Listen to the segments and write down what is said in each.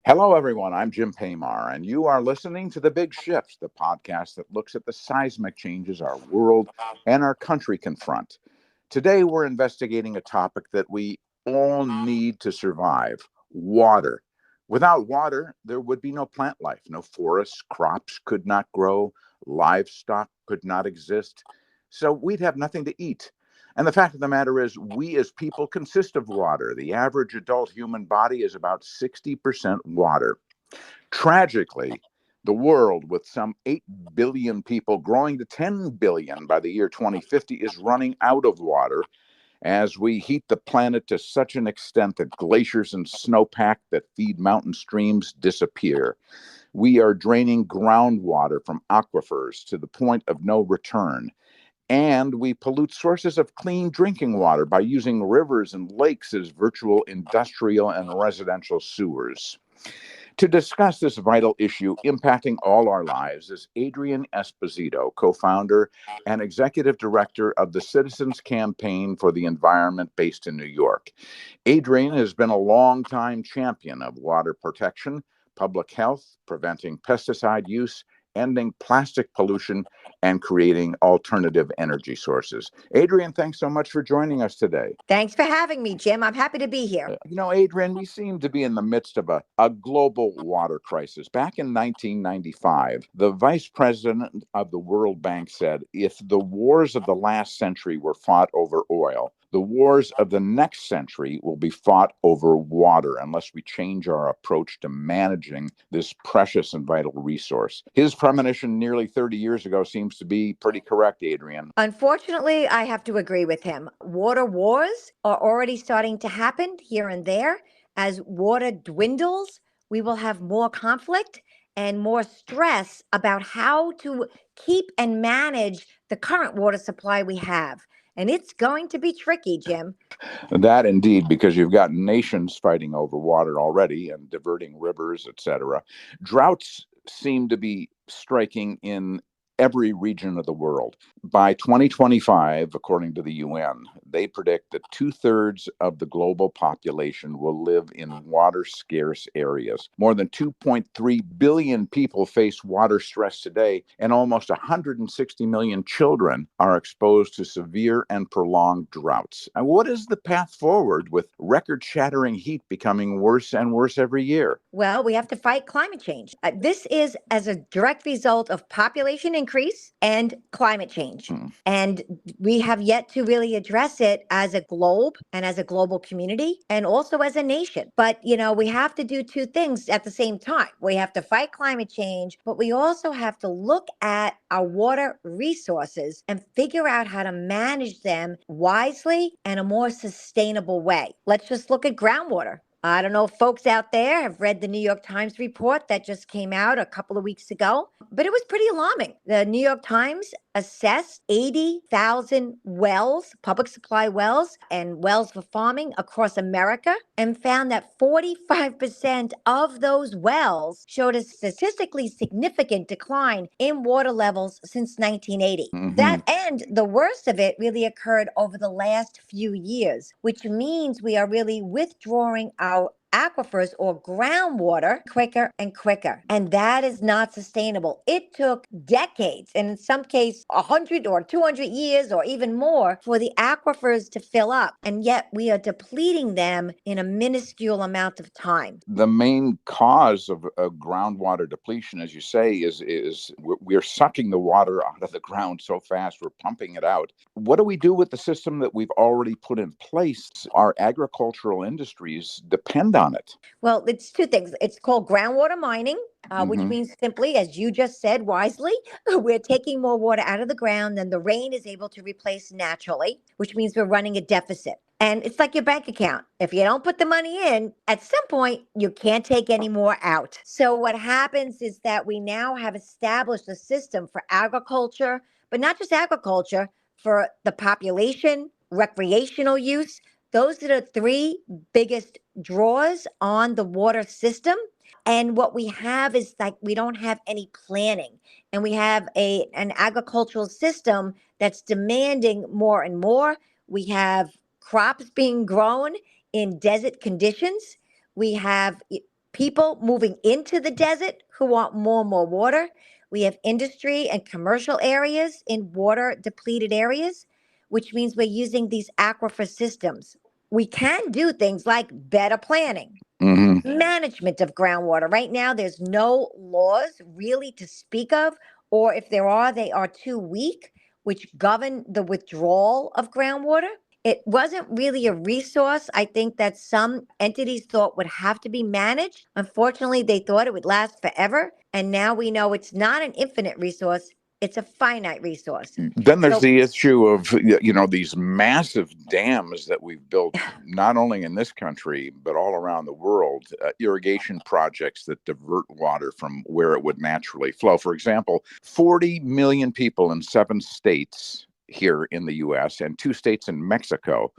Hello, everyone. I'm Jim Paymar, and you are listening to The Big Shift, the podcast that looks at the seismic changes our world and our country confront. Today, we're investigating a topic that we all need to survive: water. Without water, there would be no plant life, no forests, crops could not grow, livestock could not exist. So we'd have nothing to eat. And the fact of the matter is, we as people consist of water. The average adult human body is about 60% water. Tragically, the world, with some 8 billion people growing to 10 billion by the year 2050, is running out of water as we heat the planet to such an extent that glaciers and snowpack that feed mountain streams disappear. We are draining groundwater from aquifers to the point of no return. And we pollute sources of clean drinking water by using rivers and lakes as virtual industrial and residential sewers. To discuss this vital issue impacting all our lives is Adrienne Esposito, co founder and executive director of the Citizens Campaign for the Environment based in New York. Adrienne has been a longtime champion of water protection, public health, preventing pesticide use, ending plastic pollution, and creating alternative energy sources. Adrienne, thanks so much for joining us today. Thanks for having me, Jim. I'm happy to be here. Adrienne, we seem to be in the midst of a global water crisis. Back in 1995, the vice president of the World Bank said, if the wars of the last century were fought over oil, the wars of the next century will be fought over water unless we change our approach to managing this precious and vital resource. His premonition nearly 30 years ago seems to be pretty correct, Adrienne. Unfortunately, I have to agree with him. Water wars are already starting to happen here and there. As water dwindles, we will have more conflict and more stress about how to keep and manage the current water supply we have. And it's going to be tricky, Jim. That indeed, because you've got nations fighting over water already and diverting rivers, etc. Droughts seem to be striking in every region of the world. By 2025, according to the UN, they predict that 2/3 of the global population will live in water scarce areas. More than 2.3 billion people face water stress today, and almost 160 million children are exposed to severe and prolonged droughts. And what is the path forward with record shattering heat becoming worse and worse every year? Well, we have to fight climate change. This is as a direct result of population increase and climate change. And we have yet to really address it as a globe and as a global community and also as a nation. But, we have to do two things at the same time. We have to fight climate change, but we also have to look at our water resources and figure out how to manage them wisely and a more sustainable way. Let's just look at groundwater. I don't know if folks out there have read the New York Times report that just came out a couple of weeks ago, but it was pretty alarming. The New York Times assessed 80,000 wells, public supply wells, and wells for farming across America and found that 45% of those wells showed a statistically significant decline in water levels since 1980. And the worst of it really occurred over the last few years, which means we are really withdrawing our aquifers or groundwater quicker and quicker. And that is not sustainable. It took decades, and in some cases, 100 or 200 years or even more for the aquifers to fill up. And yet we are depleting them in a minuscule amount of time. The main cause of groundwater depletion, as you say, is we're sucking the water out of the ground so fast, we're pumping it out. What do we do with the system that we've already put in place? Our agricultural industries depend on it. Well, it's two things. It's called groundwater mining, which means simply, as you just said wisely, we're taking more water out of the ground than the rain is able to replace naturally, which means we're running a deficit. And it's like your bank account. If you don't put the money in, at some point, you can't take any more out. So what happens is that we now have established a system for agriculture, but not just agriculture, for the population, recreational use. Those are the three biggest draws on the water system. And what we have is like we don't have any planning. And we have an agricultural system that's demanding more and more. We have crops being grown in desert conditions. We have people moving into the desert who want more and more water. We have industry and commercial areas in water depleted areas, which means we're using these aquifer systems. We can do things like better planning, management of groundwater. Right now, there's no laws really to speak of, or if there are, they are too weak, which govern the withdrawal of groundwater. It wasn't really a resource, I think, that some entities thought would have to be managed. Unfortunately, they thought it would last forever. And now we know it's not an infinite resource, it's a finite resource. Then there's So, the issue of, these massive dams that we've built, not only in this country, but all around the world, irrigation projects that divert water from where it would naturally flow. For example, 40 million people in 7 states here in the US and 2 states in Mexico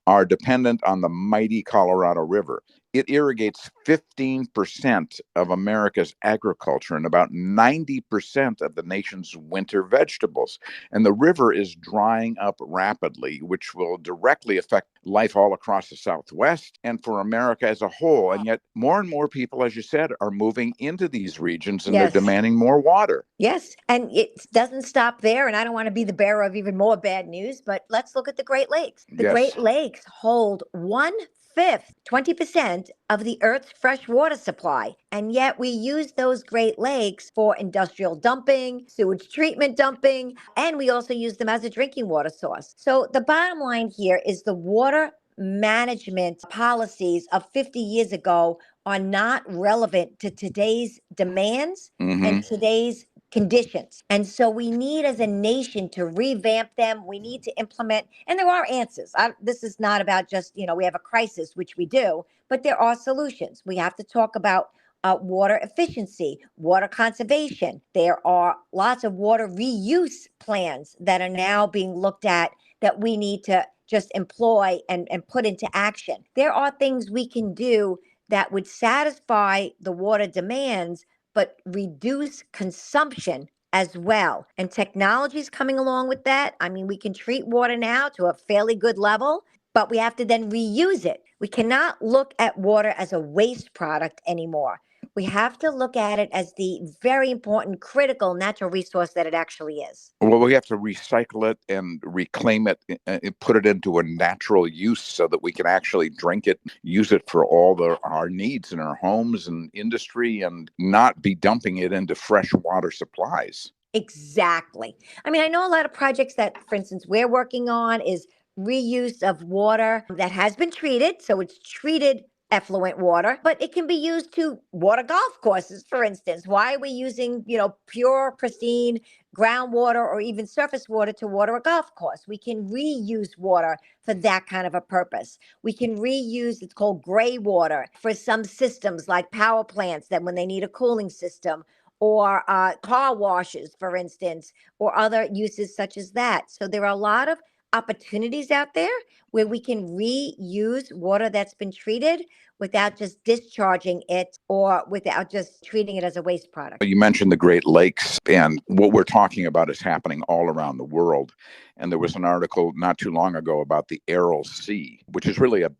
are dependent on the mighty Colorado River. It irrigates 15% of America's agriculture and about 90% of the nation's winter vegetables. And the river is drying up rapidly, which will directly affect life all across the Southwest and for America as a whole. And yet more and more people, as you said, are moving into these regions and they're yes. demanding more water. Yes, and it doesn't stop there. And I don't want to be the bearer of even more bad news, but let's look at the Great Lakes. The Yes. Great Lakes hold 1/5, 20% of the Earth's fresh water supply. And yet we use those Great Lakes for industrial dumping, sewage treatment dumping, and we also use them as a drinking water source. So the bottom line here is the water management policies of 50 years ago are not relevant to today's demands and today's conditions. And so we need as a nation to revamp them. We need to implement, and there are answers. This is not about just, we have a crisis, which we do, but there are solutions. We have to talk about water efficiency, water conservation. There are lots of water reuse plans that are now being looked at that we need to just employ and put into action. There are things we can do that would satisfy the water demands, but reduce consumption as well. And technology is coming along with that. I mean, we can treat water now to a fairly good level, but we have to then reuse it. We cannot look at water as a waste product anymore. We have to look at it as the very important, critical natural resource that it actually is. Well, we have to recycle it and reclaim it and put it into a natural use so that we can actually drink it, use it for all our needs in our homes and industry, and not be dumping it into fresh water supplies. Exactly. I mean, I know a lot of projects that, for instance, we're working on is reuse of water that has been treated. So it's treated effluent water, but it can be used to water golf courses, for instance. Why are we using, pure, pristine groundwater or even surface water to water a golf course? We can reuse water for that kind of a purpose. We can reuse, it's called gray water, for some systems like power plants that when they need a cooling system, or car washes, for instance, or other uses such as that. So there are a lot of opportunities out there where we can reuse water that's been treated without just discharging it or without just treating it as a waste product. You mentioned the Great Lakes, and what we're talking about is happening all around the world. And there was an article not too long ago about the Aral Sea, which is really a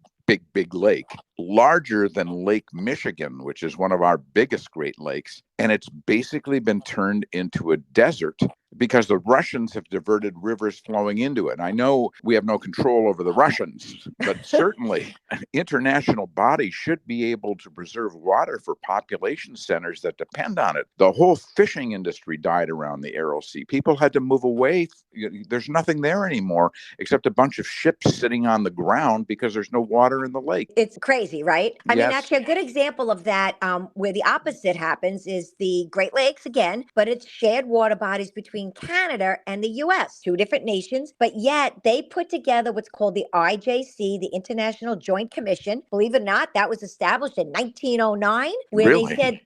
big lake, larger than Lake Michigan, which is one of our biggest Great Lakes. And it's basically been turned into a desert because the Russians have diverted rivers flowing into it. I know we have no control over the Russians, but certainly international bodies should be able to preserve water for population centers that depend on it. The whole fishing industry died around the Aral Sea. People had to move away. There's nothing there anymore except a bunch of ships sitting on the ground because there's no water in the lake. It's crazy, right? I Yes. mean, actually, a good example of that where the opposite happens is the Great Lakes again, but it's shared water bodies between Canada and the US, 2 different nations, but yet they put together what's called the IJC, the International Joint Commission. Believe it or not, that was established in 1909, where Really? they said,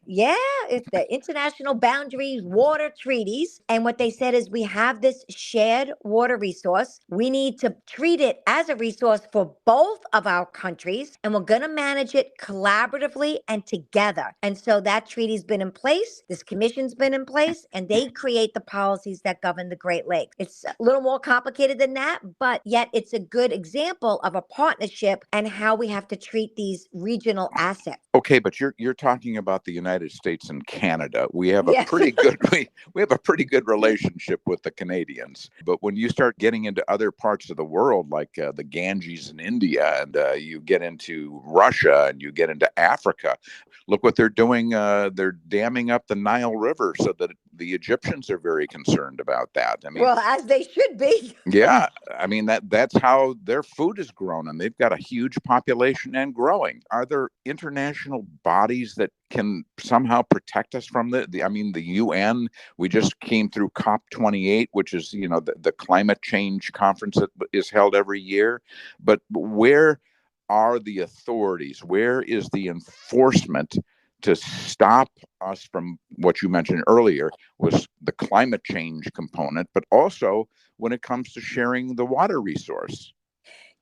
it's the International Boundaries Water Treaties. And what they said is we have this shared water resource. We need to treat it as a resource for both of our countries, and we're going to manage it collaboratively and together. And so that treaty's been in place, this commission's been in place, and they create the policies that govern the Great Lakes. It's a little more complicated than that, but yet it's a good example of a partnership and how we have to treat these regional assets. Okay, but you're talking about the United States and Canada. We have a Yes. pretty good we have a pretty good relationship with the Canadians. But when you start getting into other parts of the world, like the Ganges in India, and you get into Russia, and you get into Africa, look what they're doing. They're damming up the Nile River, so that the Egyptians are very concerned about that. I mean, Well, as they should be. yeah, I mean that's how their food is grown, and they've got a huge population and growing. Are there international bodies that can somehow protect us from I mean, the UN? We just came through COP28, which is the climate change conference that is held every year. But where are the authorities? Where is the enforcement to stop us from what you mentioned earlier was the climate change component, but also when it comes to sharing the water resource?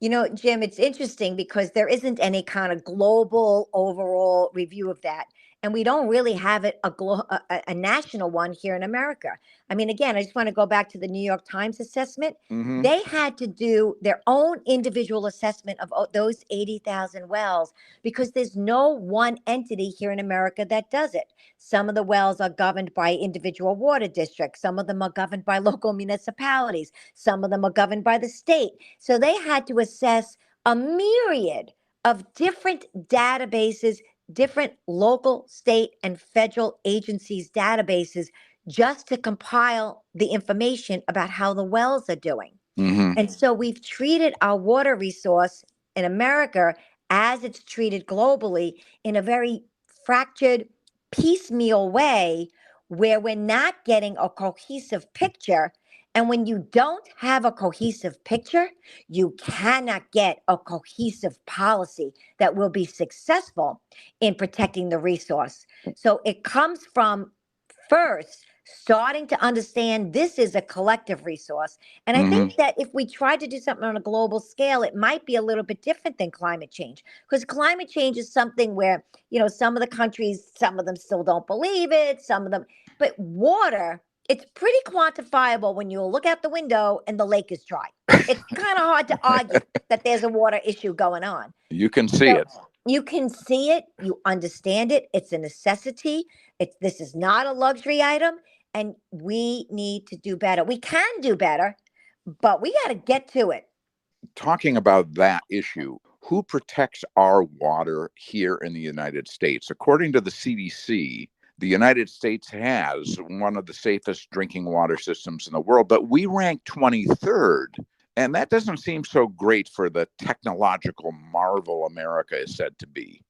Jim, it's interesting because there isn't any kind of global overall review of that. And we don't really have it a national one here in America. I mean, again, I just want to go back to the New York Times assessment. Mm-hmm. They had to do their own individual assessment of those 80,000 wells because there's no one entity here in America that does it. Some of the wells are governed by individual water districts. Some of them are governed by local municipalities. Some of them are governed by the state. So they had to assess a myriad of different databases, different local, state, and federal agencies' databases just to compile the information about how the wells are doing. Mm-hmm. And so we've treated our water resource in America as it's treated globally in a very fractured, piecemeal way where we're not getting a cohesive picture. And when you don't have a cohesive picture, you cannot get a cohesive policy that will be successful in protecting the resource. So it comes from first starting to understand this is a collective resource. And I think that if we tried to do something on a global scale, it might be a little bit different than climate change, because climate change is something where, some of the countries, some of them still don't believe it, some of them, but water, it's pretty quantifiable when you look out the window and the lake is dry. It's kind of hard to argue that there's a water issue going on. You can see it. You can see it. You understand it. It's a necessity. This is not a luxury item, and we need to do better. We can do better, but we got to get to it. Talking about that issue, who protects our water here in the United States? According to the CDC, the United States has one of the safest drinking water systems in the world, but we rank 23rd. And that doesn't seem so great for the technological marvel America is said to be.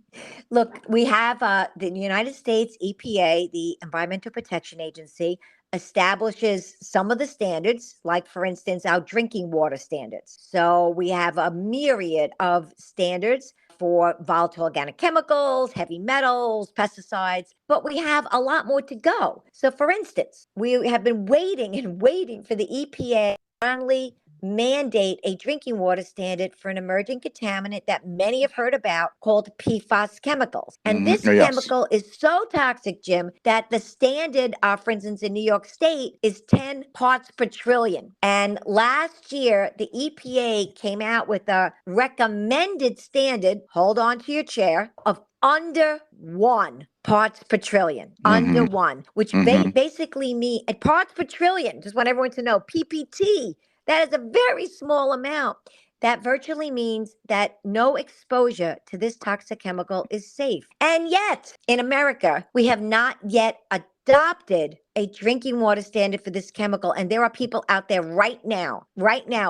Look, we have the United States EPA, the Environmental Protection Agency, establishes some of the standards, like, for instance, our drinking water standards. So we have a myriad of standards for volatile organic chemicals, heavy metals, pesticides, but we have a lot more to go. So, for instance, we have been waiting and waiting for the EPA to finally mandate a drinking water standard for an emerging contaminant that many have heard about called PFAS chemicals. And this chemical is so toxic, Jim, that the standard, for instance, in New York State is 10 parts per trillion. And last year, the EPA came out with a recommended standard, hold on to your chair, of under 1 parts per trillion, under 1, which basically means parts per trillion. Just want everyone to know, PPT. That is a very small amount. That virtually means that no exposure to this toxic chemical is safe. And yet, in America, we have not yet adopted a drinking water standard for this chemical. And there are people out there right now,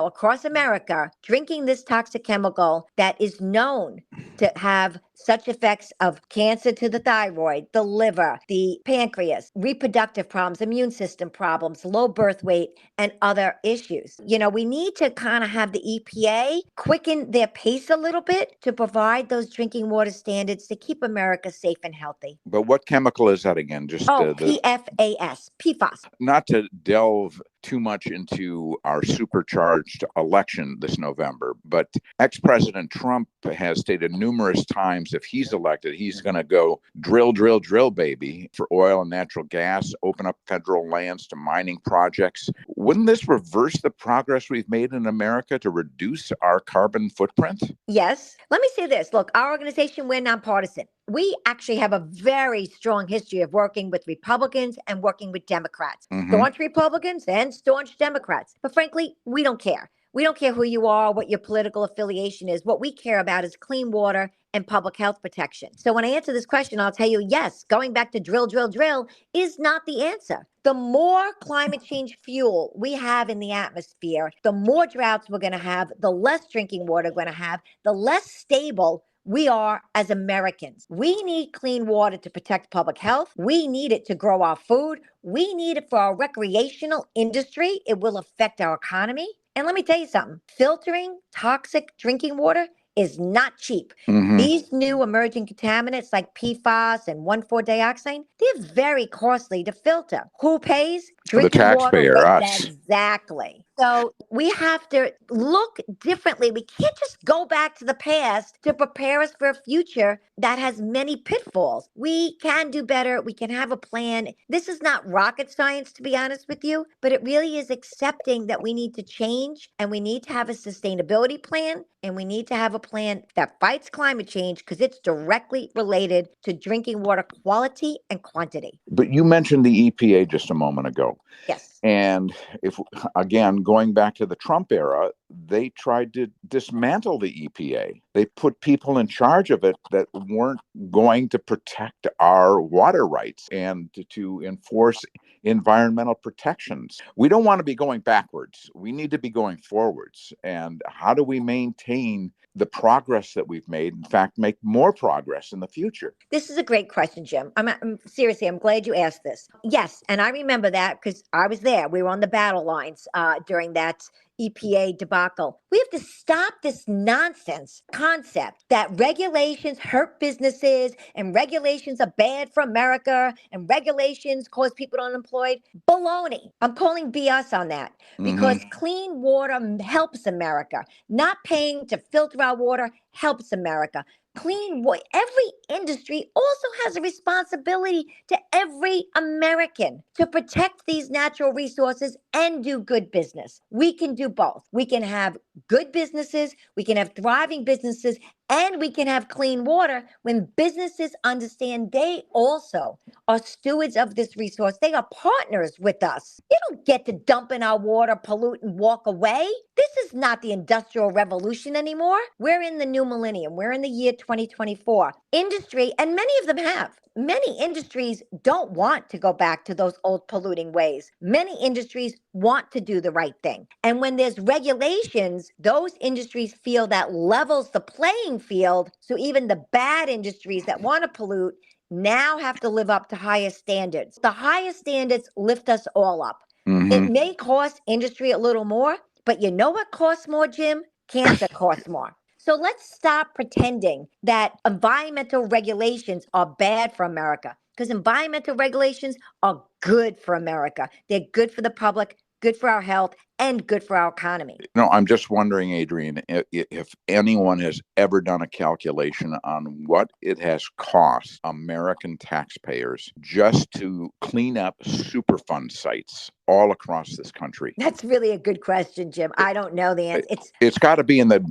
across America, drinking this toxic chemical that is known to have such effects of cancer to the thyroid, the liver, the pancreas, reproductive problems, immune system problems, low birth weight, and other issues. We need to kind of have the EPA quicken their pace a little bit to provide those drinking water standards to keep America safe and healthy. But what chemical is that again? Just PFAS, PFAS. Not to delve too much into our supercharged election this November, but ex-President Trump has stated numerous times if he's elected, he's going to go drill, drill, drill, baby, for oil and natural gas, open up federal lands to mining projects. Wouldn't this reverse the progress we've made in America to reduce our carbon footprint? Yes. Let me say this. Look, our organization, we're nonpartisan. We actually have a very strong history of working with Republicans and working with Democrats. Staunch Republicans and staunch Democrats. But frankly, we don't care. We don't care who you are, what your political affiliation is. What we care about is clean water and public health protection. So when I answer this question, I'll tell you, yes, going back to drill, drill, drill is not the answer. The more climate change fuel we have in the atmosphere, the more droughts we're going to have, the less drinking water we're going to have, the less stable we are as Americans. We need clean water to protect public health. We need it to grow our food. We need it for our recreational industry. It will affect our economy. And let me tell you something, filtering toxic drinking water is not cheap. These new emerging contaminants like PFAS and 1,4-dioxane, they're very costly to filter. Who pays? Drinking the taxpayer, water. us. Exactly. So we have to look differently. We can't just go back to the past to prepare us for a future that has many pitfalls. We can do better. We can have a plan. This is not rocket science, to be honest with you, but it really is accepting that we need to change and we need to have a sustainability plan and we need to have a plan that fights climate change because it's directly related to drinking water quality and quantity. But you mentioned the EPA just a moment ago. Yes. And if, again, going back to the Trump era, they tried to dismantle the EPA. They put people in charge of it that weren't going to protect our water rights and to enforce environmental protections. We don't want to be going backwards. We need to be going forwards. And how do we maintain the progress that we've made, in fact, make more progress in the future? This is a great question, Jim. I'm seriously, I'm glad you asked this. Yes, and I remember that because I was there. We were on the battle lines during that EPA debacle. We have to stop this nonsense concept that regulations hurt businesses and regulations are bad for America and regulations cause people unemployed. Baloney. I'm calling BS on that because clean water helps America. Not paying to filter our water helps America. Clean water. Every industry also has a responsibility to every American to protect these natural resources and do good business. We can do both. We can have good businesses, we can have thriving businesses, and we can have clean water when businesses understand they also are stewards of this resource. They are partners with us. You don't get to dump in our water, pollute, and walk away. This is not the Industrial Revolution anymore. We're in the new millennium. We're in the year 2024. Industry, and many of them have. Many industries don't want to go back to those old polluting ways. Many industries want to do the right thing. And when there's regulations, those industries feel that levels the playing field. So even the bad industries that want to pollute now have to live up to higher standards. The higher standards lift us all up. It may cost industry a little more, but you know what costs more, Jim? Cancer costs more. So let's stop pretending that environmental regulations are bad for America because environmental regulations are good for America. They're good for the public, good for our health, and good for our economy. No, I'm just wondering, Adrienne, if anyone has ever done a calculation on what it has cost American taxpayers just to clean up Superfund sites all across this country. That's really a good question, Jim. I don't know the answer. It's got to be in the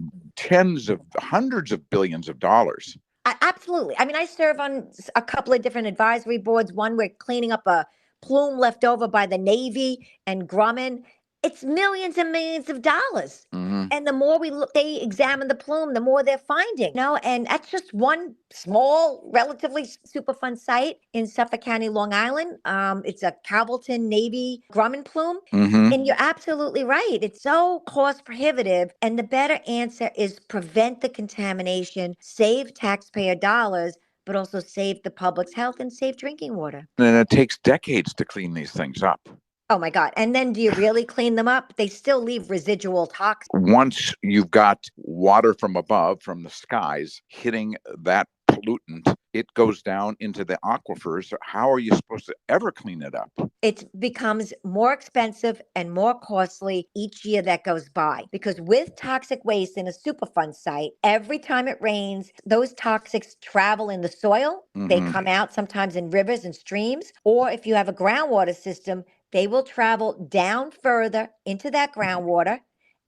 hundreds of billions of dollars. Absolutely. I mean, I serve on a couple of different advisory boards. One, we're cleaning up a plume left over by the Navy and Grumman. It's millions and millions of dollars. And the more they examine the plume, the more they're finding. And that's just one small, relatively Superfund site in Suffolk County, Long Island. It's a Calverton Navy Grumman plume. And you're absolutely right. It's so cost prohibitive. And the better answer is prevent the contamination, save taxpayer dollars, but also save the public's health and save drinking water. And it takes decades to clean these things up. Oh my God. And then do you really clean them up? They still leave residual toxins. Once you've got water from above, from the skies, hitting that pollutant, it goes down into the aquifers. How are you supposed to ever clean it up? it becomes more expensive and more costly each year that goes by. Because with toxic waste in a Superfund site, every time it rains, those toxics travel in the soil. They come out sometimes in rivers and streams, or if you have a groundwater system, they will travel down further into that groundwater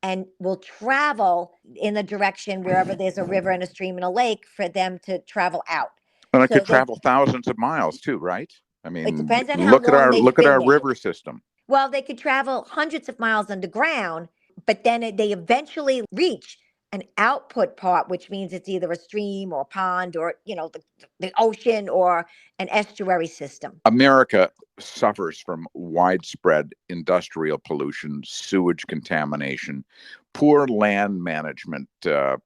and will travel in the direction wherever there's a river and a stream and a lake for them to travel out. And it So could travel thousands of miles too, right? I it mean, depends on how long they've look at been our there. river system. Well, they could travel hundreds of miles underground, but then they eventually reach an output part, which means it's either a stream or a pond or, the ocean or an estuary system. America suffers from widespread industrial pollution, sewage contamination, poor land management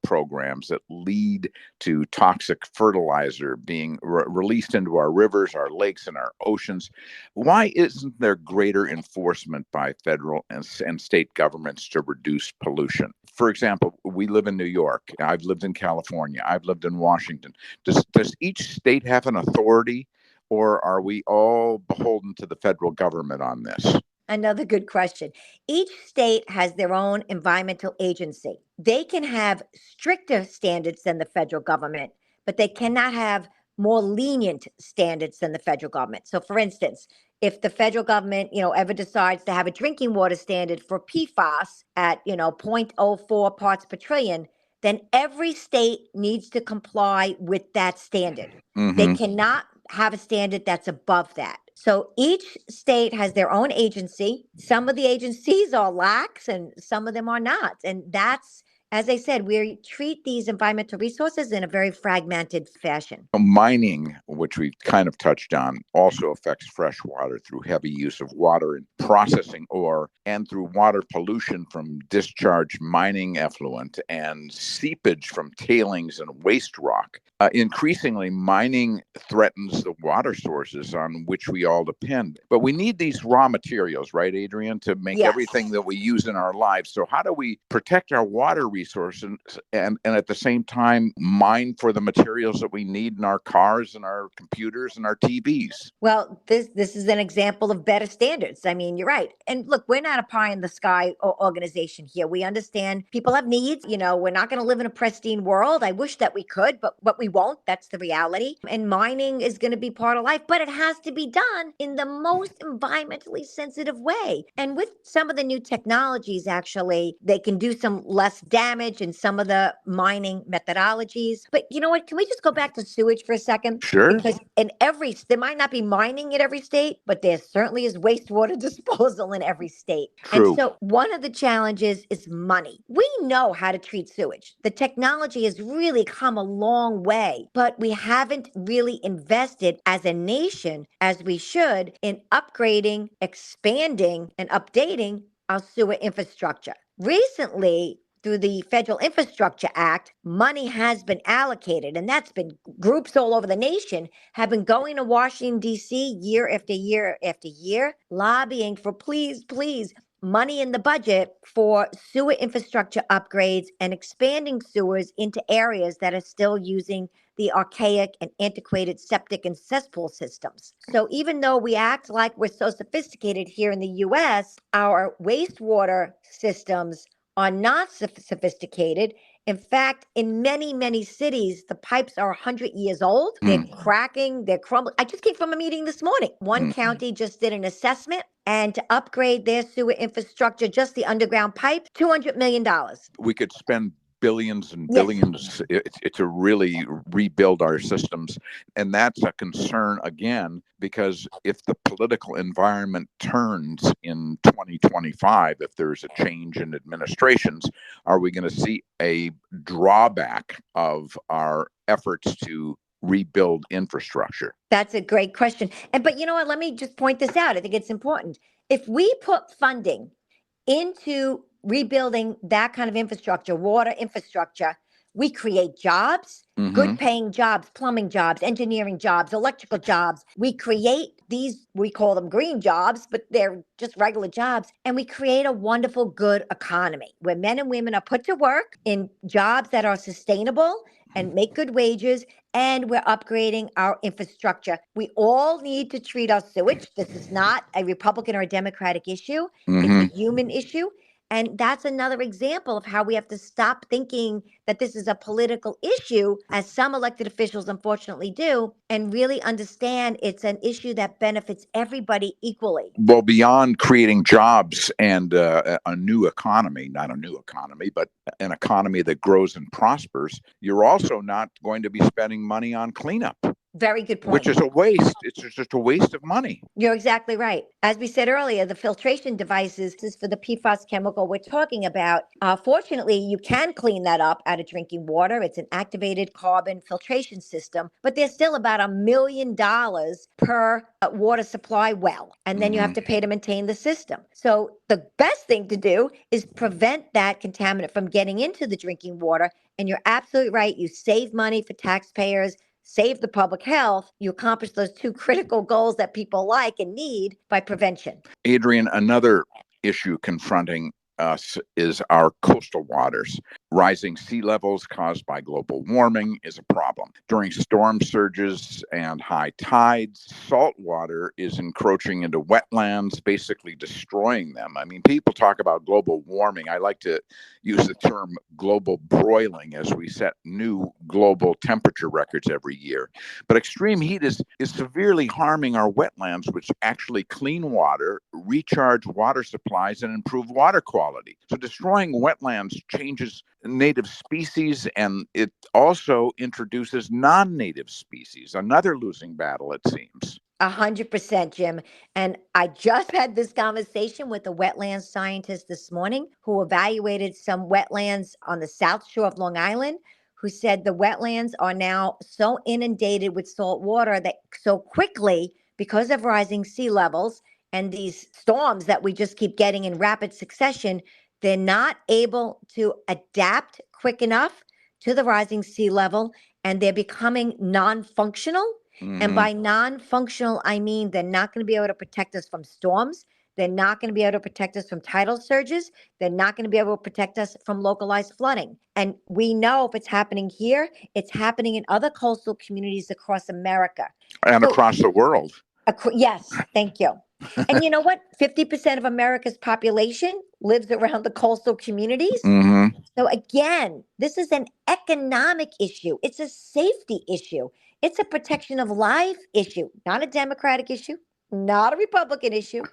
programs that lead to toxic fertilizer being released into our rivers, our lakes, and our oceans. Why isn't there greater enforcement by federal and state governments to reduce pollution? For example, we live in New York. I've lived in California. I've lived in Washington. Does each state have an authority, or are we all beholden to the federal government on this? Another good question. Each state has their own environmental agency. They can have stricter standards than the federal government, but they cannot have more lenient standards than the federal government. So for instance, if the federal government, ever decides to have a drinking water standard for PFAS at, 0.04 parts per trillion, then every state needs to comply with that standard. They cannot have a standard that's above that. So each state has their own agency. Some of the agencies are lax and some of them are not. And that's, as I said, we treat these environmental resources in a very fragmented fashion. Mining, which we kind of touched on, also affects fresh water through heavy use of water in processing ore and through water pollution from discharged mining effluent and seepage from tailings and waste rock. Increasingly, mining threatens the water sources on which we all depend. But we need these raw materials, right, Adrienne, to make everything that we use in our lives. So how do we protect our water resources and at the same time mine for the materials that we need in our cars and our computers and our TVs? Well, this is an example of better standards. I mean, you're right. And look, we're not a pie in the sky organization here. We understand people have needs. We're not going to live in a pristine world. I wish that we could, but we won't. That's the reality. And mining is going to be part of life, but it has to be done in the most environmentally sensitive way. And with some of the new technologies, actually, they can do some less damage in some of the mining methodologies. But you know what? Can we just go back to sewage for a second? Sure. Because there might not be mining in every state, but there certainly is wastewater disposal in every state. True. And so one of the challenges is money. We know how to treat sewage. The technology has really come a long way, but we haven't really invested as a nation as we should in upgrading, expanding, and updating our sewer infrastructure. Recently, through the Federal Infrastructure Act, money has been allocated, and that's been groups all over the nation have been going to Washington, D.C. year after year after year, lobbying for please, money in the budget for sewer infrastructure upgrades and expanding sewers into areas that are still using the archaic and antiquated septic and cesspool systems. So even though we act like we're so sophisticated here in the U.S., our wastewater systems are not sophisticated. In fact, in many, many cities, the pipes are 100 years old. They're cracking, they're crumbling. I just came from a meeting this morning. One county just did an assessment, and to upgrade their sewer infrastructure, just the underground pipe, $200 million. We could spend billions and billions to really rebuild our systems. And that's a concern again, because if the political environment turns in 2025, if there's a change in administrations, are we going to see a drawback of our efforts to rebuild infrastructure? That's a great question. But you know what? Let me just point this out. I think it's important. If we put funding into rebuilding that kind of infrastructure, water infrastructure, we create jobs, good paying jobs, plumbing jobs, engineering jobs, electrical jobs. We create these, we call them green jobs, but they're just regular jobs. And we create a wonderful, good economy where men and women are put to work in jobs that are sustainable and make good wages, and we're upgrading our infrastructure. We all need to treat our sewage. This is not a Republican or a Democratic issue. It's a human issue. And that's another example of how we have to stop thinking that this is a political issue, as some elected officials unfortunately do, and really understand it's an issue that benefits everybody equally. Well, beyond creating jobs and a new economy, not a new economy, but an economy that grows and prospers, you're also not going to be spending money on cleanup. Very good point. Which is a waste. It's just a waste of money. You're exactly right. As we said earlier, the filtration devices is for the PFAS chemical we're talking about. Fortunately, you can clean that up out of drinking water. It's an activated carbon filtration system, but there's still about $1 million per water supply well. And then you have to pay to maintain the system. So the best thing to do is prevent that contaminant from getting into the drinking water. And you're absolutely right. You save money for taxpayers, save the public health, you accomplish those two critical goals that people like and need by prevention. Adrienne, another issue confronting us is our coastal waters. Rising sea levels caused by global warming is a problem. During storm surges and high tides, salt water is encroaching into wetlands, basically destroying them. I mean, people talk about global warming. I like to use the term global broiling as we set new global temperature records every year. But extreme heat is severely harming our wetlands, which actually clean water, recharge water supplies, and improve water quality. So destroying wetlands changes native species, and it also introduces non-native species, another losing battle, it seems. 100%, Jim. And I just had this conversation with a wetlands scientist this morning who evaluated some wetlands on the South Shore of Long Island, who said the wetlands are now so inundated with salt water that so quickly, because of rising sea levels and these storms that we just keep getting in rapid succession, they're not able to adapt quick enough to the rising sea level, and they're becoming non-functional. And by non-functional, I mean they're not going to be able to protect us from storms. They're not going to be able to protect us from tidal surges. They're not going to be able to protect us from localized flooding. And we know if it's happening here, it's happening in other coastal communities across America. And across the world. Yes, thank you. And you know what? 50% of America's population lives around the coastal communities. So again, this is an economic issue. It's a safety issue. It's a protection of life issue, not a Democratic issue, not a Republican issue,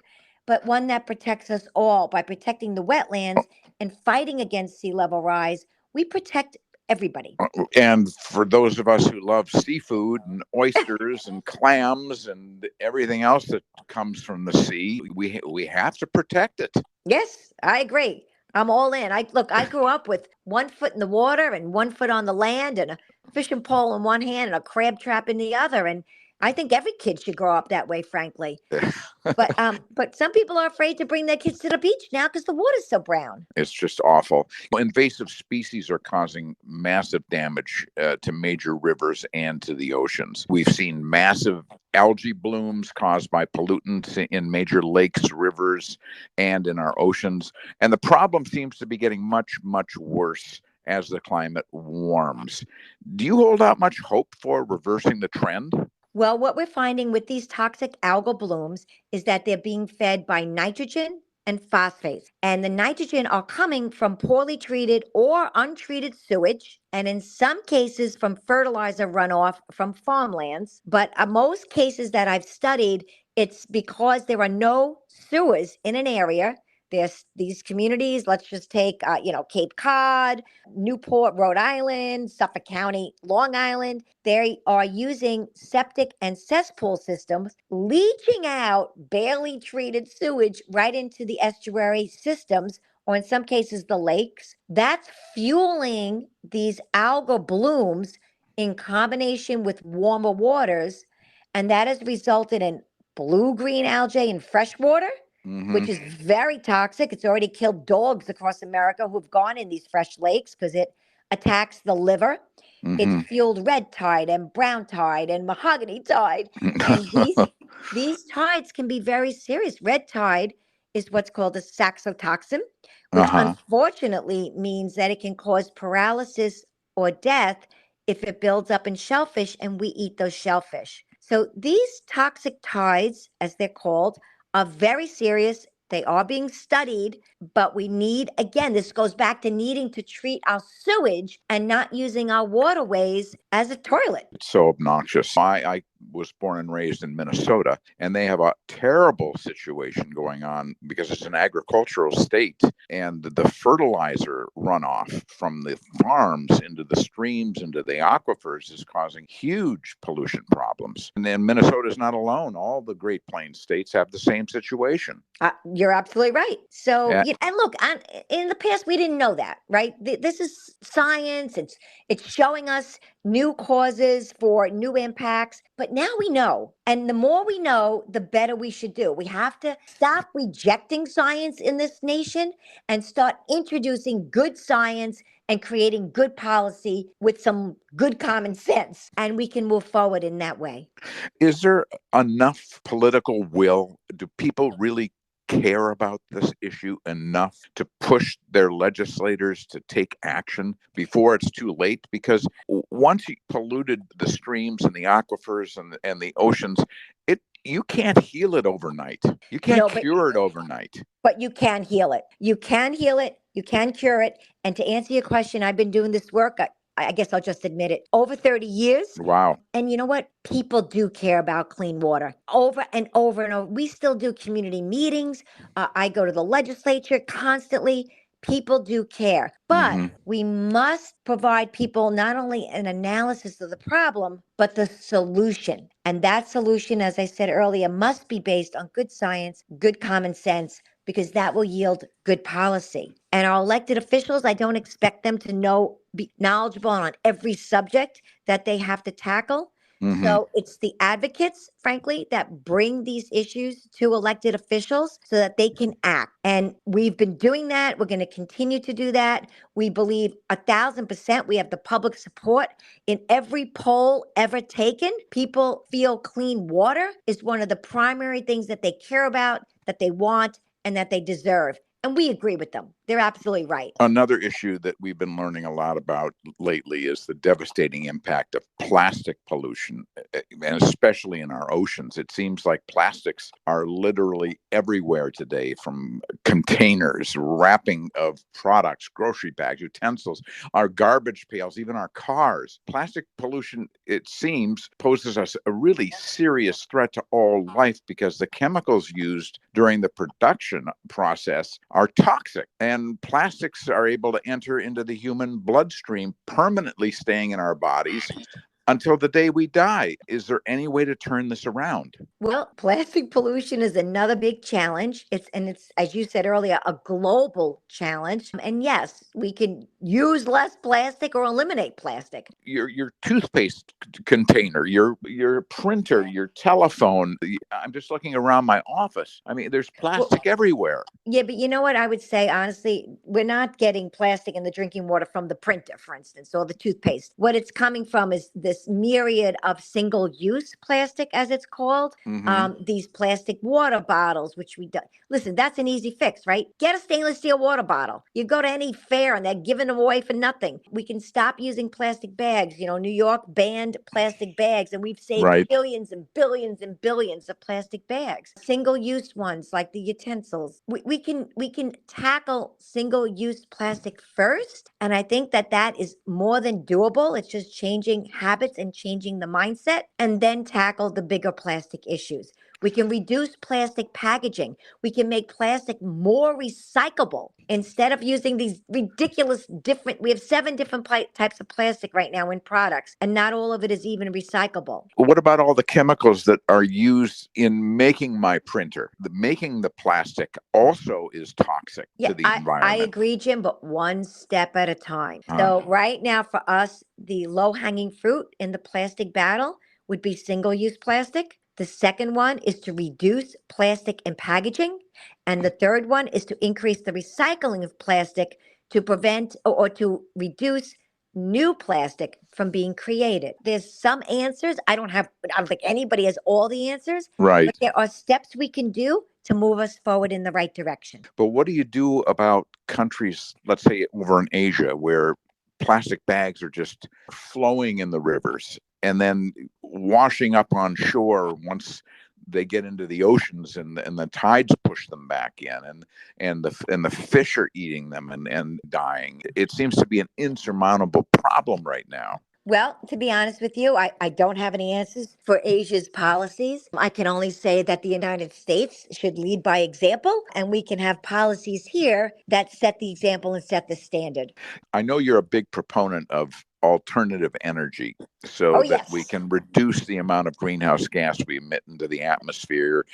but one that protects us all. By protecting the wetlands and fighting against sea level rise, we protect everybody. And for those of us who love seafood and oysters and clams and everything else that comes from the sea, we have to protect it. Yes, I agree. I'm all in. I grew up with 1 foot in the water and 1 foot on the land, and a fishing pole in one hand and a crab trap in the other. And I think every kid should grow up that way, frankly. But some people are afraid to bring their kids to the beach now because the water's so brown. It's just awful. Invasive species are causing massive damage to major rivers and to the oceans. We've seen massive algae blooms caused by pollutants in major lakes, rivers, and in our oceans. And the problem seems to be getting much, much worse as the climate warms. Do you hold out much hope for reversing the trend? Well, what we're finding with these toxic algal blooms is that they're being fed by nitrogen and phosphates. And the nitrogen are coming from poorly treated or untreated sewage, and in some cases from fertilizer runoff from farmlands. But most cases that I've studied, it's because there are no sewers in an area. There's these communities, let's just take, Cape Cod, Newport, Rhode Island, Suffolk County, Long Island. They are using septic and cesspool systems, leaching out barely treated sewage right into the estuary systems, or in some cases, the lakes. That's fueling these algal blooms in combination with warmer waters. And that has resulted in blue-green algae in freshwater, which is very toxic. It's already killed dogs across America who've gone in these fresh lakes because it attacks the liver. It's fueled red tide and brown tide and mahogany tide. And these tides can be very serious. Red tide is what's called a saxitoxin, which unfortunately means that it can cause paralysis or death if it builds up in shellfish and we eat those shellfish. So these toxic tides, as they're called, are very serious. They are being studied, but we need, again, this goes back to needing to treat our sewage and not using our waterways as a toilet. It's so obnoxious. I was born and raised in Minnesota, and they have a terrible situation going on because it's an agricultural state, and the fertilizer runoff from the farms into the streams, into the aquifers is causing huge pollution problems. And then Minnesota is not alone. All the Great Plains states have the same situation. You're absolutely right. So, Yeah. and look, in the past, we didn't know that, right? This is science. It's showing us new causes for new impacts, but now we know. And the more we know, the better we should do. We have to stop rejecting science in this nation and start introducing good science and creating good policy with some good common sense. And we can move forward in that way. Is there enough political will? Do people really care about this issue enough to push their legislators to take action before it's too late? Because once you polluted the streams and the aquifers and the oceans, you can't heal it overnight. You can't cure it overnight. But you can heal it. You can heal it. You can cure it. And to answer your question, I've been doing this work, I guess I'll just admit it, over 30 years. Wow. And you know what? People do care about clean water over and over and over. We still do community meetings. I go to the legislature constantly. People do care. But we must provide people not only an analysis of the problem, but the solution. And that solution, as I said earlier, must be based on good science, good common sense, because that will yield good policy. And our elected officials, I don't expect them to be knowledgeable on every subject that they have to tackle. So it's the advocates, frankly, that bring these issues to elected officials so that they can act. And we've been doing that. We're going to continue to do that. We believe 1,000% we have the public support. In every poll ever taken, people feel clean water is one of the primary things that they care about, that they want, and that they deserve. And we agree with them. They're absolutely right. Another issue that we've been learning a lot about lately is the devastating impact of plastic pollution, and especially in our oceans. It seems like plastics are literally everywhere today, from containers, wrapping of products, grocery bags, utensils, our garbage pails, even our cars. Plastic pollution, it seems, poses us a really serious threat to all life because the chemicals used during the production process are toxic. And plastics are able to enter into the human bloodstream, permanently staying in our bodies until the day we die. Is there any way to turn this around? Well, plastic pollution is another big challenge. It's, as you said earlier, a global challenge. And yes, we can use less plastic or eliminate plastic. Your toothpaste container, your printer, your telephone. I'm just looking around my office. I mean, there's plastic everywhere. Yeah, but you know what? I would say, honestly, we're not getting plastic in the drinking water from the printer, for instance, or the toothpaste. What it's coming from is this myriad of single-use plastic, as it's called. These plastic water bottles, which we do. Listen, that's an easy fix, right? Get a stainless steel water bottle. You go to any fair and they're giving them away for nothing. We can stop using plastic bags. You know, New York banned plastic bags, and we've saved billions and billions and billions of plastic bags. Single-use ones like the utensils. We can tackle single-use plastic first, and I think that is more than doable. It's just changing habits and changing the mindset, and then tackle the bigger plastic issues. We can reduce plastic packaging. We can make plastic more recyclable instead of using these ridiculous we have 7 different types of plastic right now in products, and not all of it is even recyclable. What about all the chemicals that are used in making my printer? Making the plastic also is toxic to the environment. I agree, Jim, but one step at a time. So right now for us, the low-hanging fruit in the plastic battle would be single-use plastic. The second one is to reduce plastic in packaging. And the third one is to increase the recycling of plastic to prevent or to reduce new plastic from being created. There's some answers. I don't think anybody has all the answers. Right. But there are steps we can do to move us forward in the right direction. But what do you do about countries, let's say over in Asia, where plastic bags are just flowing in the rivers and then washing up on shore once they get into the oceans, and the tides push them back in, and the fish are eating them and dying. It seems to be an insurmountable problem right now. Well, to be honest with you, I don't have any answers for Asia's policies. I can only say that the United States should lead by example, and we can have policies here that set the example and set the standard. I know you're a big proponent of alternative energy Oh, so that we yes. can reduce the amount of greenhouse gas we emit into the atmosphere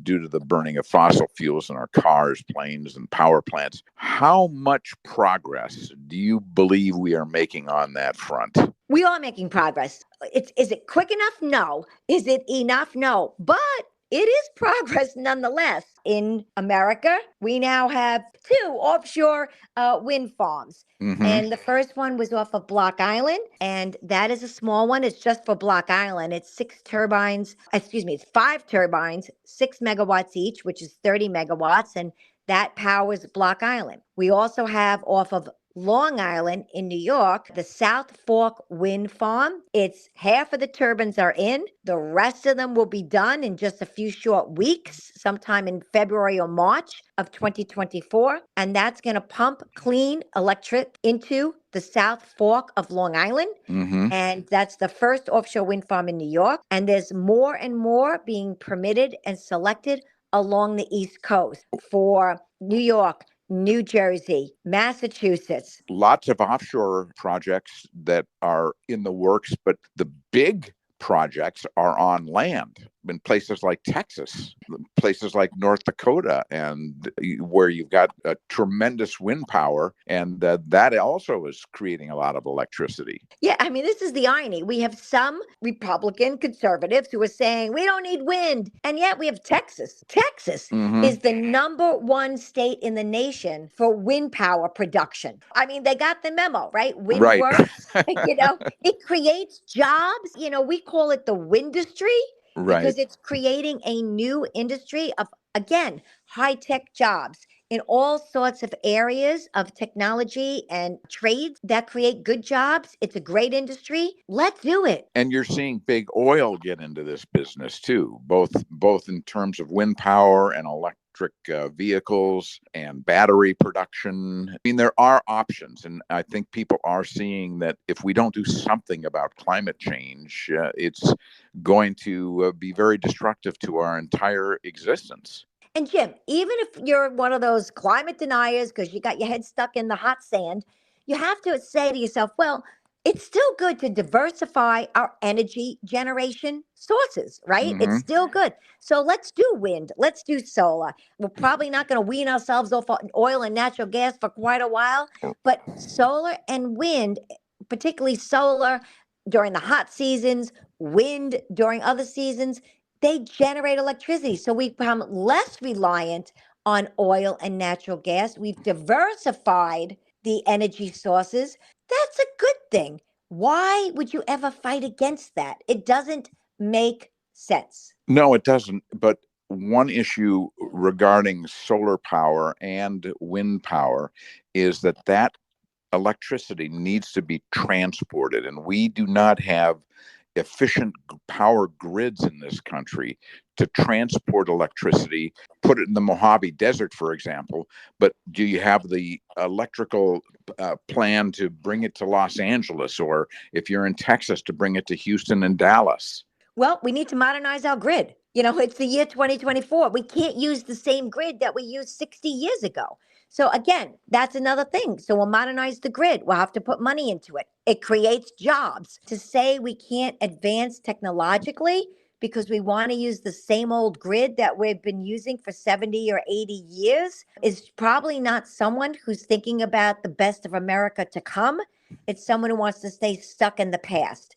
due to the burning of fossil fuels in our cars, planes, and power plants. How much progress do you believe we are making on that front? We are making progress. Is it quick enough? No. Is it enough? No. But it is progress nonetheless. In America, we now have 2 offshore wind farms. Mm-hmm. And the first one was off of Block Island, and that is a small one. It's just for Block Island. It's 6 turbines, it's 5 turbines, 6 megawatts each, which is 30 megawatts, and that powers Block Island. We also have off of Long Island in New York, the South Fork Wind Farm. It's half of the turbines are in. The rest of them will be done in just a few short weeks, sometime in February or March of 2024. And that's going to pump clean electric into the South Fork of Long Island. Mm-hmm. And that's the first offshore wind farm in New York. And there's more and more being permitted and selected along the East Coast for New York, New Jersey, Massachusetts. Lots of offshore projects that are in the works, but the big projects are on land in places like Texas, places like North Dakota, and where you've got a tremendous wind power, and that also is creating a lot of electricity. Yeah, I mean, this is the irony. We have some Republican conservatives who are saying we don't need wind, and yet we have Texas. Texas is the #1 state in the nation for wind power production. I mean, they got the memo, right? Wind Right. works, it creates jobs. We call it the windustry. Right. Because it's creating a new industry of, again, high-tech jobs in all sorts of areas of technology and trades that create good jobs. It's a great industry. Let's do it. And you're seeing big oil get into this business too, both in terms of wind power and electric vehicles and battery production. I mean, there are options, and I think people are seeing that if we don't do something about climate change, it's going to be very destructive to our entire existence. And Jim, even if you're one of those climate deniers because you got your head stuck in the hot sand, you have to say to yourself, well, it's still good to diversify our energy generation sources, right? It's still good. So let's do wind. Let's do solar. We're probably not going to wean ourselves off on oil and natural gas for quite a while, but solar and wind, particularly solar during the hot seasons, wind during other seasons, they generate electricity. So we become less reliant on oil and natural gas. We've diversified the energy sources. That's a good thing. Why would you ever fight against that? It doesn't make sense. No, it doesn't. But one issue regarding solar power and wind power is that electricity needs to be transported, and we do not have efficient power grids in this country to transport electricity, put it in the Mojave Desert, for example. But do you have the electrical plan to bring it to Los Angeles, or if you're in Texas, to bring it to Houston and Dallas? Well, we need to modernize our grid. It's the year 2024. We can't use the same grid that we used 60 years ago. So again, that's another thing. So we'll modernize the grid. We'll have to put money into it. It creates jobs. To say we can't advance technologically because we want to use the same old grid that we've been using for 70 or 80 years is probably not someone who's thinking about the best of America to come. It's someone who wants to stay stuck in the past.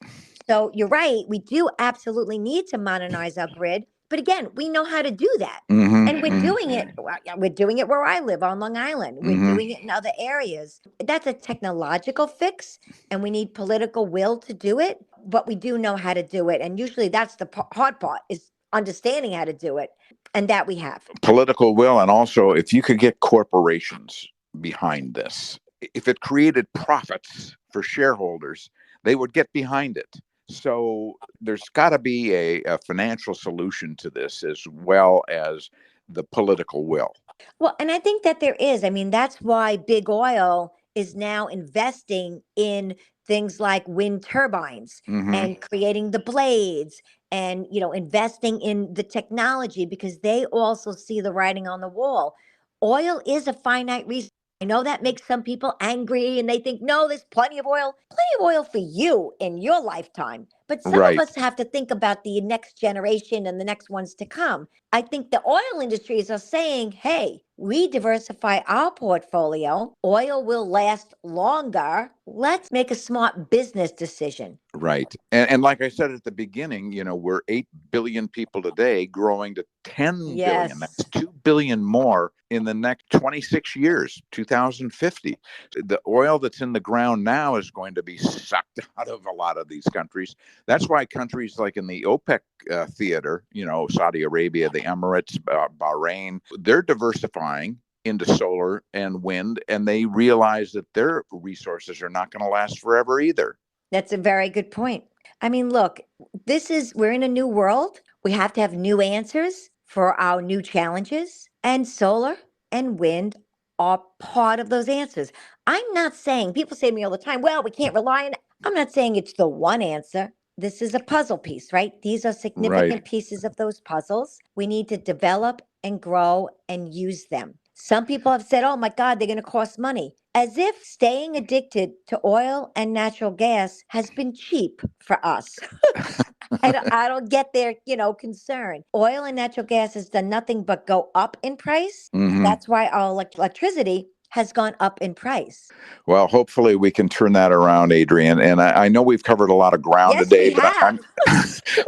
So you're right. We do absolutely need to modernize our grid. But again, we know how to do that. And we're doing it. We're doing it where I live on Long Island. We're doing it in other areas. That's a technological fix, and we need political will to do it. But we do know how to do it. And usually that's the hard part, is understanding how to do it. And that we have. Political will. And also, if you could get corporations behind this, if it created profits for shareholders, they would get behind it. So there's got to be a financial solution to this as well as the political will. Well, and I think that there is. I mean, that's why big oil is now investing in things like wind turbines Mm-hmm. and creating the blades and, investing in the technology because they also see the writing on the wall. Oil is a finite resource. I know that makes some people angry and they think, no, there's plenty of oil for you in your lifetime. But some of Right. us have to think about the next generation and the next ones to come. I think the oil industries are saying, hey, we diversify our portfolio. Oil will last longer. Let's make a smart business decision. Right. And like I said at the beginning, we're 8 billion people today growing to 10 billion. That's Yes. 2 billion more in the next 26 years, 2050. The oil that's in the ground now is going to be sucked out of a lot of these countries. That's why countries like in the OPEC theater, Saudi Arabia, the Emirates, Bahrain, they're diversifying into solar and wind, and they realize that their resources are not going to last forever either. That's a very good point. I mean, look, we're in a new world. We have to have new answers for our new challenges, and solar and wind are part of those answers. I'm not saying, people say to me all the time, well, we can't rely on, I'm not saying it's the one answer. This is a puzzle piece, right? These are significant Right. pieces of those puzzles. We need to develop and grow and use them. Some people have said, oh my God, they're going to cost money. As if staying addicted to oil and natural gas has been cheap for us. I don't get their, concern. Oil and natural gas has done nothing but go up in price. Mm-hmm. That's why our electricity has gone up in price. Well, hopefully we can turn that around, Adrienne. And I know we've covered a lot of ground Yes, today, we but have.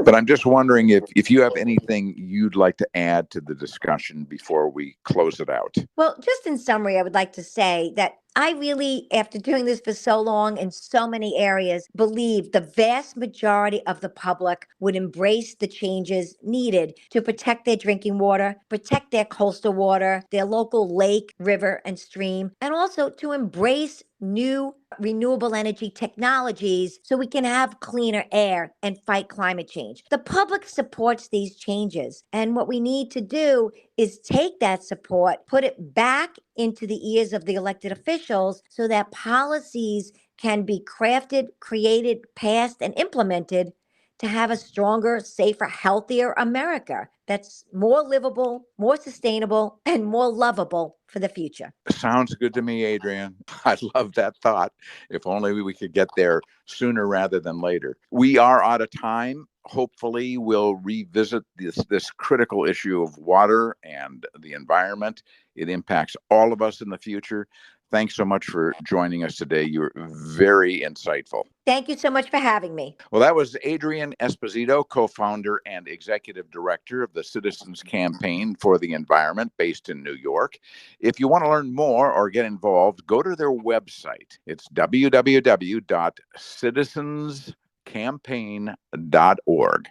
but I'm just wondering if you have anything you'd like to add to the discussion before we close it out. Well, just in summary, I would like to say that I really, after doing this for so long in so many areas, believe the vast majority of the public would embrace the changes needed to protect their drinking water, protect their coastal water, their local lake, river, and stream, and also to embrace new renewable energy technologies so we can have cleaner air and fight climate change. The public supports these changes. And what we need to do is take that support, put it back into the ears of the elected officials so that policies can be crafted, created, passed, and implemented to have a stronger, safer, healthier America that's more livable, more sustainable, and more lovable for the future. Sounds good to me, Adrienne. I love that thought. If only we could get there sooner rather than later. We are out of time. Hopefully, we'll revisit this critical issue of water and the environment. It impacts all of us in the future. Thanks so much for joining us today. You're very insightful. Thank you so much for having me. Well, that was Adrienne Esposito, co-founder and executive director of the Citizens Campaign for the Environment based in New York. If you want to learn more or get involved, go to their website. It's www.citizenscampaign.org.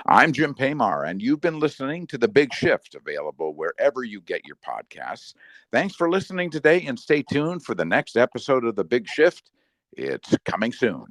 I'm Jim Paymar, and you've been listening to The Big Shift, available wherever you get your podcasts. Thanks for listening today, and stay tuned for the next episode of The Big Shift. It's coming soon.